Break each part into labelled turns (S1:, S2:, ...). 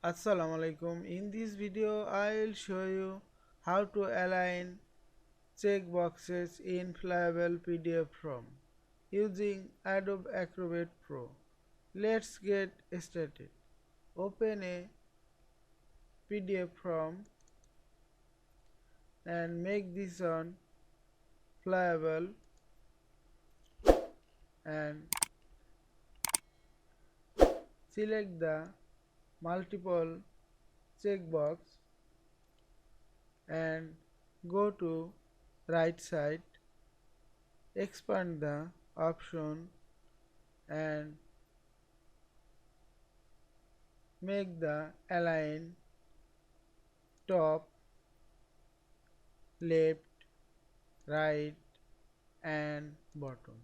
S1: Assalamu alaikum. In this video I will show you how to align checkboxes in flyable PDF form using Adobe Acrobat Pro. Let's get started. Open a PDF form and make this on flyable and select the multiple checkbox and go to right side, expand the option and make the align top, left, right and bottom.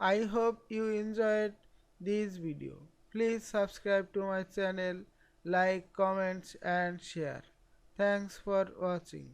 S1: I hope you enjoyed this video. Please subscribe to my channel, like, comments and share. Thanks for watching.